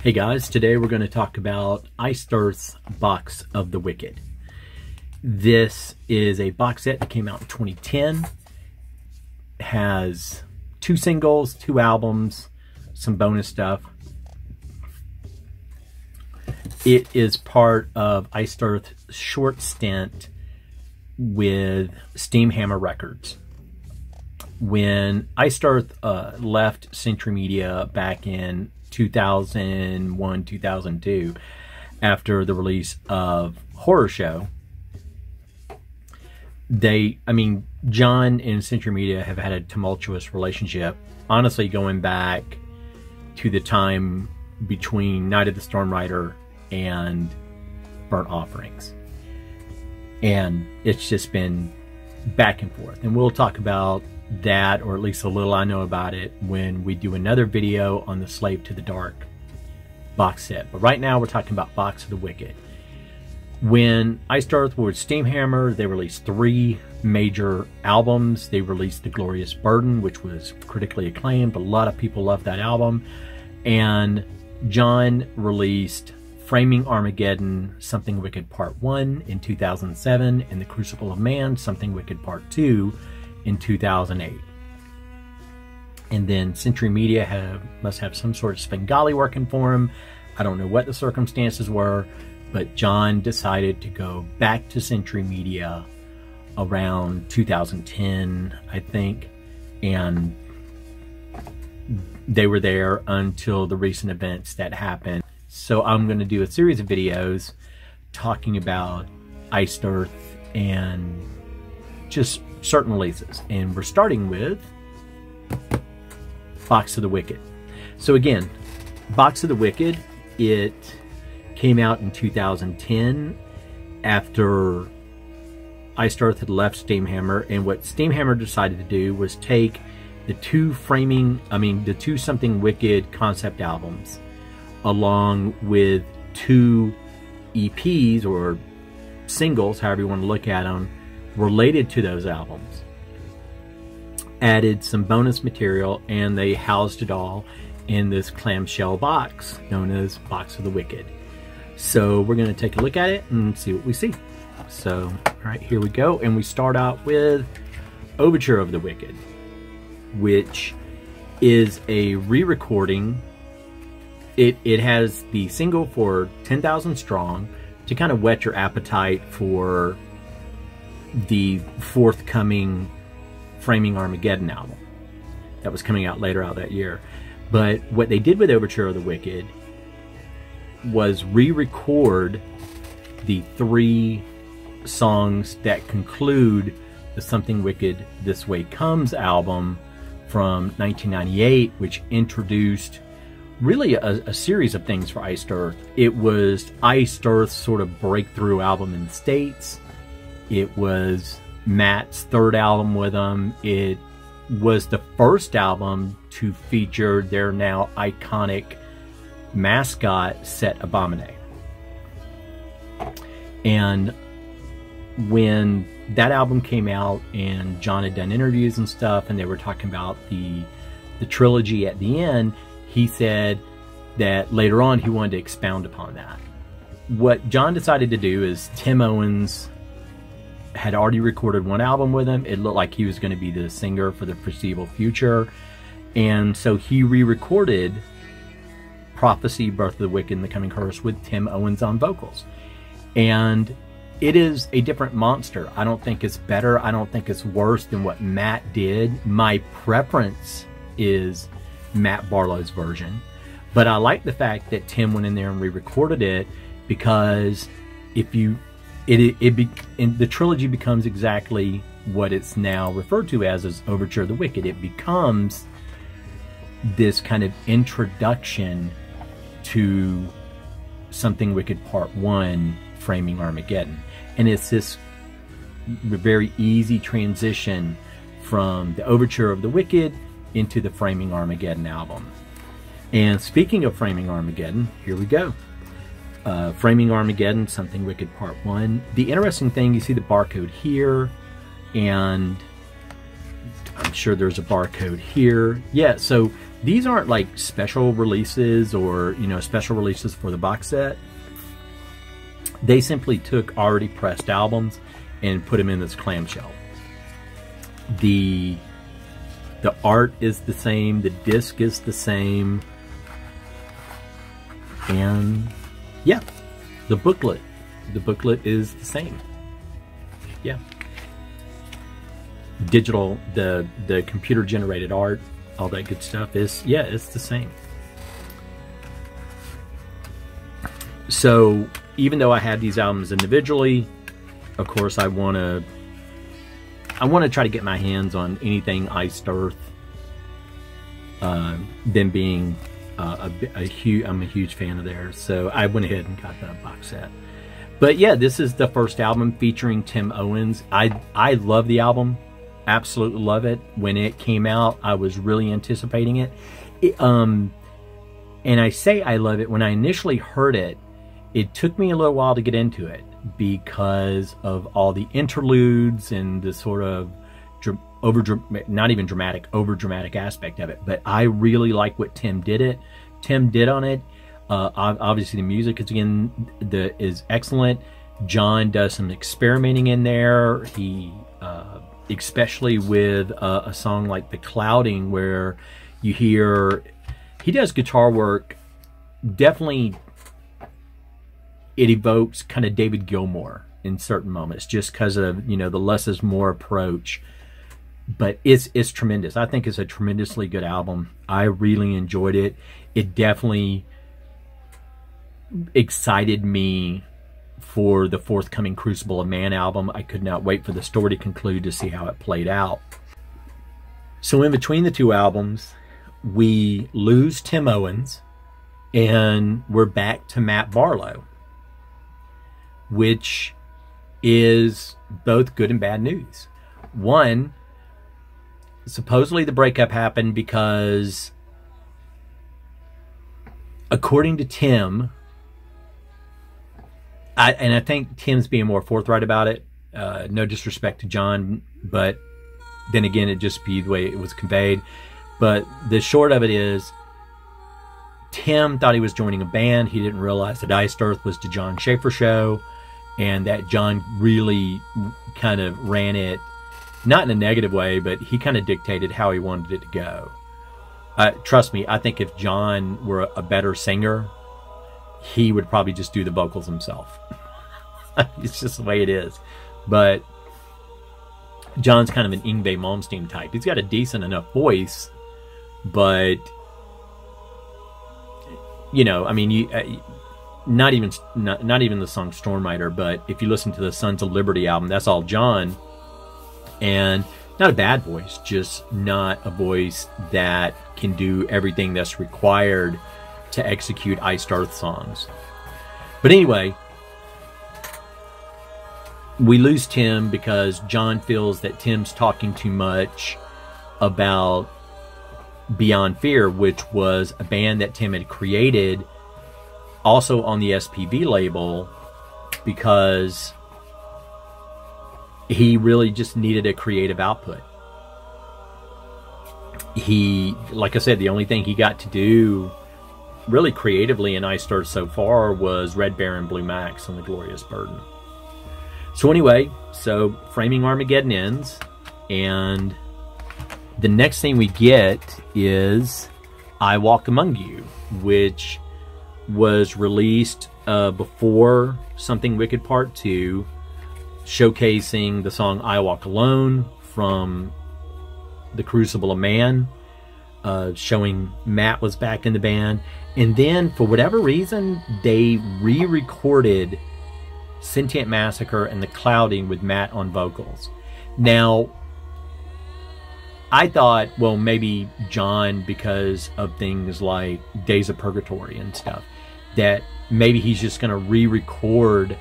Hey guys, today we're going to talk about Iced Earth's Box of the Wicked. This is a box set that came out in 2010. It has 2 singles, 2 albums, some bonus stuff. It is part of Iced Earth's short stint with Steamhammer Records. When Iced Earth left Century Media back in 2001, 2002, after the release of Horror Show, John and Century Media have had a tumultuous relationship, honestly going back to the time between Night of the Storm Rider and Burnt Offerings. And it's just been back and forth. And we'll talk about that, or at least a little I know about it, when we do another video on the Slave to the Dark box set. But right now we're talking about Box of the Wicked. When Iced Earth was Steamhammer, they released 3 major albums. They released The Glorious Burden, which was critically acclaimed. A lot of people loved that album. And John released Framing Armageddon, Something Wicked Part 1 in 2007, and The Crucible of Man, Something Wicked Part 2 in 2008. And then Century Media must have some sort of Svengali working for him. I don't know what the circumstances were, but John decided to go back to Century Media around 2010, I think, and they were there until the recent events that happened. So I'm going to do a series of videos talking about Iced Earth and just certain releases. And we're starting with Box of the Wicked. So again, Box of the Wicked, it came out in 2010 after Iced Earth had left Steamhammer, and what Steamhammer decided to do was take the 2 Something Wicked concept albums, along with 2 EPs or singles, however you want to look at them, related to those albums, added some bonus material, and they housed it all in this clamshell box known as Box of the Wicked. So we're going to take a look at it and see what we see. So, all right, here we go. And we start out with Overture of the Wicked, which is a re-recording. It has the single for 10,000 Strong to kind of whet your appetite for the forthcoming Framing Armageddon album that was coming out later out that year. But what they did with Overture of the Wicked was re-record the 3 songs that conclude the Something Wicked This Way Comes album from 1998, which introduced really a series of things for Iced Earth. It was Iced Earth's sort of breakthrough album in the States. It was Matt's 3rd album with them. It was the first album to feature their now iconic mascot, Set Abominate. And when that album came out and John had done interviews and stuff, and they were talking about the trilogy at the end, he said that later on he wanted to expound upon that. What John decided to do is, Tim Owens had already recorded 1 album with him. It looked like he was going to be the singer for the foreseeable future. And so he re-recorded Prophecy, Birth of the Wicked, and The Coming Curse with Tim Owens on vocals. And it is a different monster. I don't think it's better. I don't think it's worse than what Matt did. My preference is Matt Barlow's version. But I like the fact that Tim went in there and re-recorded it, because if you the trilogy becomes exactly what it's now referred to as Overture of the Wicked. It becomes this kind of introduction to Something Wicked Part 1, Framing Armageddon. And it's this very easy transition from the Overture of the Wicked into the Framing Armageddon album. And speaking of Framing Armageddon, here we go. Framing Armageddon, Something Wicked Part 1. The interesting thing, you see the barcode here, and I'm sure there's a barcode here. Yeah, so these aren't like special releases or, you know, special releases for the box set. They simply took already pressed albums and put them in this clamshell. The art is the same, the disc is the same, and yeah, the booklet is the same. Yeah, digital, the computer generated art, all that good stuff is, yeah, it's the same. So even though I had these albums individually, of course I want to try to get my hands on anything Iced Earth. Them being I'm a huge fan of theirs, so I went ahead and got that box set. But yeah, this is the first album featuring Tim Owens. I love the album, absolutely love it. When it came out, I was really anticipating it. And I say I love it. When I initially heard it, it took me a little while to get into it because of all the interludes and the sort of not even dramatic, over dramatic aspect of it. But I really like what Tim did on it. Obviously the music is excellent. John does some experimenting in there. He especially with a song like The Clouding, where you hear he does guitar work. Definitely it evokes kind of David Gilmour in certain moments, just because of, you know, the less is more approach. But it's tremendous. I think it's a tremendously good album. I really enjoyed it. It definitely excited me for the forthcoming Crucible of Man album. I could not wait for the story to conclude to see how it played out. So in between the two albums, we lose Tim Owens and we're back to Matt Barlow, which is both good and bad news. One, supposedly the breakup happened because, according to Tim, and I think Tim's being more forthright about it, no disrespect to John, but then again, it just be the way it was conveyed. But the short of it is, Tim thought he was joining a band. He didn't realize that Iced Earth was the John Schaefer show, and that John really kind of ran it, not in a negative way, but he kind of dictated how he wanted it to go. Trust me, I think if John were a better singer, he would probably just do the vocals himself. It's just the way it is. But John's kind of an Yngwie Malmsteen type. He's got a decent enough voice, but, you know, I mean, not even the song Stormrider, but if you listen to the Sons of Liberty album, that's all John. And not a bad voice, just not a voice that can do everything that's required to execute Iced Earth songs. But anyway, we lose Tim because John feels that Tim's talking too much about Beyond Fear, which was a band that Tim had created also on the SPV label, because he really just needed a creative output. He, like I said, the only thing he got to do really creatively in Iced Earth so far was Red Baron Blue Max and The Glorious Burden. So anyway, so Framing Armageddon ends, and the next thing we get is I Walk Among You, which was released before Something Wicked Part 2, showcasing the song I Walk Alone from The Crucible of Man, showing Matt was back in the band. And then, for whatever reason, they re-recorded Sentient Massacre and The Clouding with Matt on vocals. Now, I thought, well, maybe John, because of things like Days of Purgatory and stuff, that maybe he's just going to re-record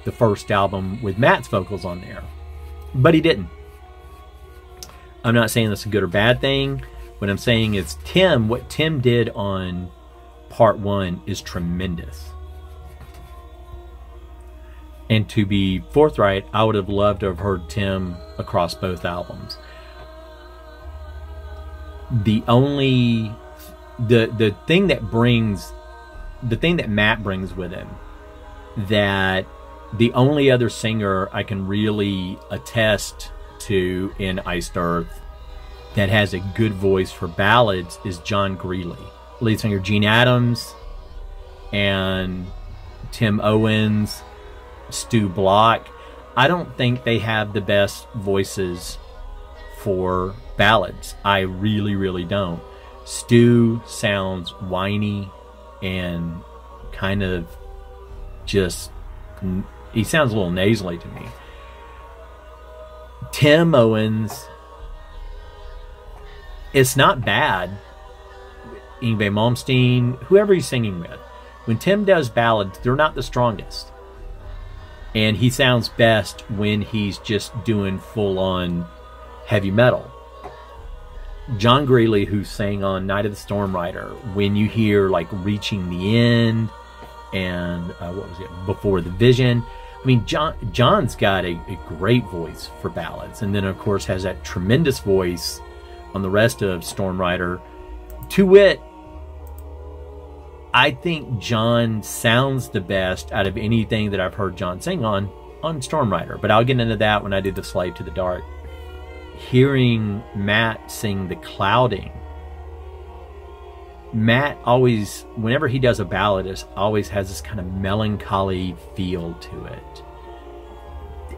the first album with Matt's vocals on there. But he didn't. I'm not saying that's a good or bad thing. What I'm saying is what Tim did on Part 1 is tremendous. And to be forthright, I would have loved to have heard Tim across both albums. the thing that Matt brings with him, that the only other singer I can really attest to in Iced Earth that has a good voice for ballads is John Greeley. Lead singer Gene Adams and Tim Owens, Stu Block. I don't think they have the best voices for ballads. I really, really don't. Stu sounds whiny and kind of just, he sounds a little nasally to me. Tim Owens, it's not bad. Yngwie Malmsteen, whoever he's singing with. When Tim does ballads, they're not the strongest. And he sounds best when he's just doing full-on heavy metal. John Greeley, who sang on Night of the Storm Rider, when you hear like Reaching the End and what was it, Before the Vision, I mean, John's got a great voice for ballads, and then of course has that tremendous voice on the rest of Storm Rider. To wit, I think John sounds the best out of anything that I've heard John sing on Storm Rider, but I'll get into that when I do the Slave to the Dark. Hearing Matt sing The Clouding, Matt always, whenever he does a ballad, always has this kind of melancholy feel to it.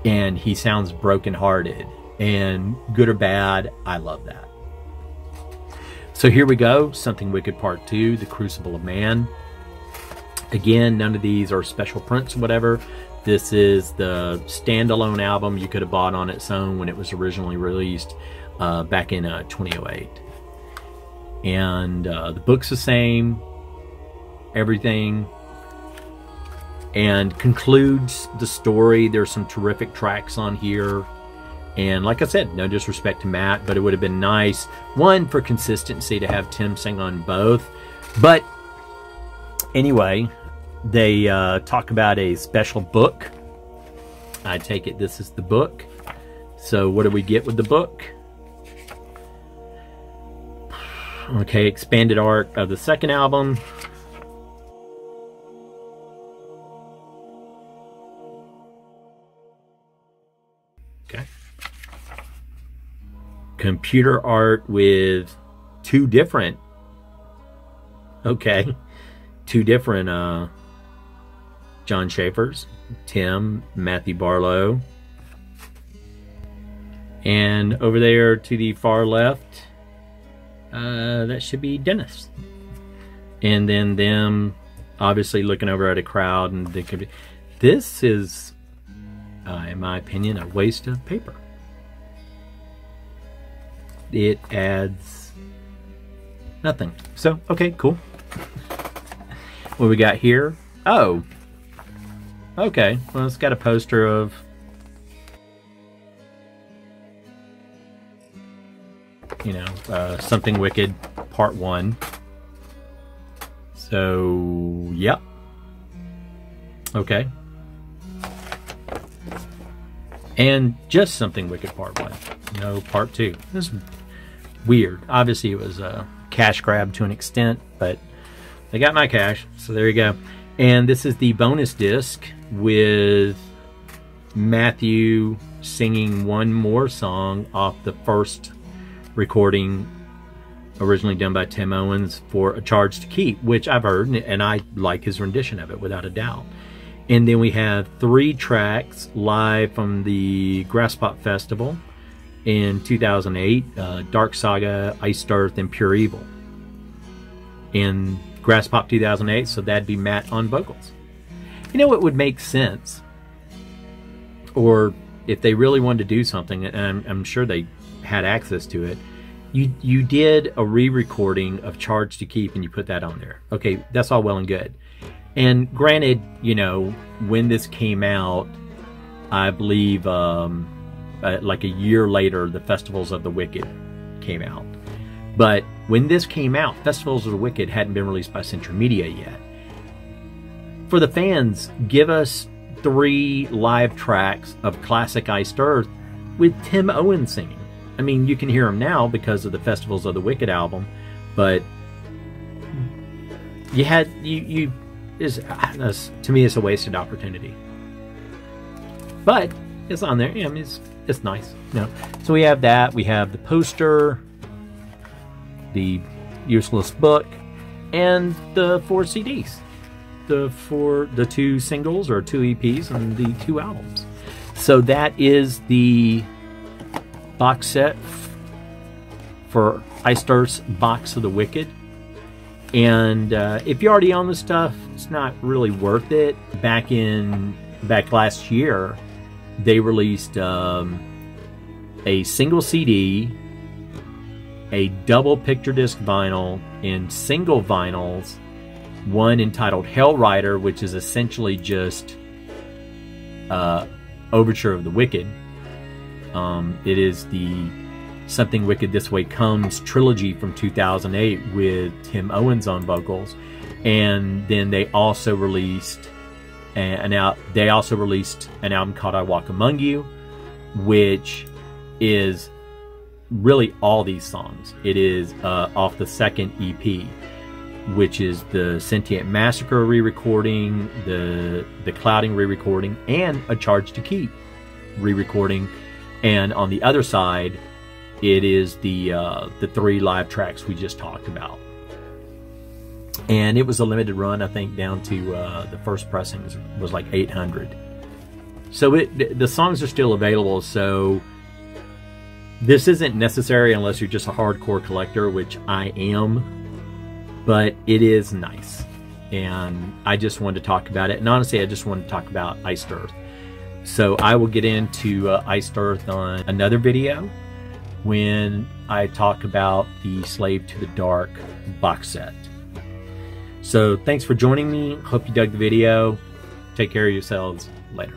And he sounds brokenhearted. And good or bad, I love that. So here we go, Something Wicked Part 2, The Crucible of Man. Again, none of these are special prints or whatever. This is the standalone album you could have bought on its own when it was originally released back in 2008. And the book's the same, everything, and concludes the story. There's some terrific tracks on here. And like I said, no disrespect to Matt, but it would have been nice, one, for consistency to have Tim sing on both. But anyway, they talk about a special book. I take it this is the book. So what do we get with the book? Okay, expanded art of the second album. Okay. Computer art with two different John Schaefer's, Tim, Matthew Barlow. And over there to the far left, that should be Dennis. And then them obviously looking over at a crowd, and they could be, this is, in my opinion, a waste of paper. It adds nothing. So, okay, cool. What we got here? Oh, okay. Well, it's got a poster of Something Wicked Part 1. So, yep. Okay. And just Something Wicked Part 1. No Part 2. This is weird. Obviously, it was a cash grab to an extent, but they got my cash, so there you go. And this is the bonus disc with Matthew singing one more song off the first recording originally done by Tim Owens for A Charge to Keep, which I've heard, and I like his rendition of it without a doubt. And then we have 3 tracks live from the Grasspop Festival in 2008, Dark Saga, Iced Earth, and Pure Evil. In Grasspop 2008, so that'd be Matt on vocals. You know, it would make sense, or if they really wanted to do something, and I'm sure they had access to it, you did a re-recording of Charge to Keep and you put that on there. Okay, that's all well and good. And granted, when this came out, I believe like a year later, the Festivals of the Wicked came out. But when this came out, Festivals of the Wicked hadn't been released by Century Media yet. For the fans, give us 3 live tracks of classic Iced Earth with Tim Owens singing. I mean, you can hear them now because of the Festivals of the Wicked album, but to me, it's a wasted opportunity. But it's on there. I mean, it's nice. So we have that. We have the poster, the useless book, and the 4 CDs. The 2 singles or 2 EPs and the 2 albums. So that is the box set for Iced Earth's Box of the Wicked. And if you already own the stuff, it's not really worth it. Back last year, they released a single CD, a double picture disc vinyl, and single vinyls. One entitled Hell Rider, which is essentially just Overture of the Wicked. It is the Something Wicked This Way Comes trilogy from 2008 with Tim Owens on vocals, and then they also released an album called I Walk Among You, which is really all these songs. It is off the second EP, which is the Sentient Massacre re-recording, the Clouding re-recording, and A Charge to Keep re-recording. And on the other side, it is the 3 live tracks we just talked about. And it was a limited run, I think, down to the first pressing was like 800. So the songs are still available. So this isn't necessary unless you're just a hardcore collector, which I am. But it is nice, and I just wanted to talk about it. And honestly, I just wanted to talk about Iced Earth. So I will get into Iced Earth on another video when I talk about the Slave to the Dark box set. So thanks for joining me. Hope you dug the video. Take care of yourselves. Later.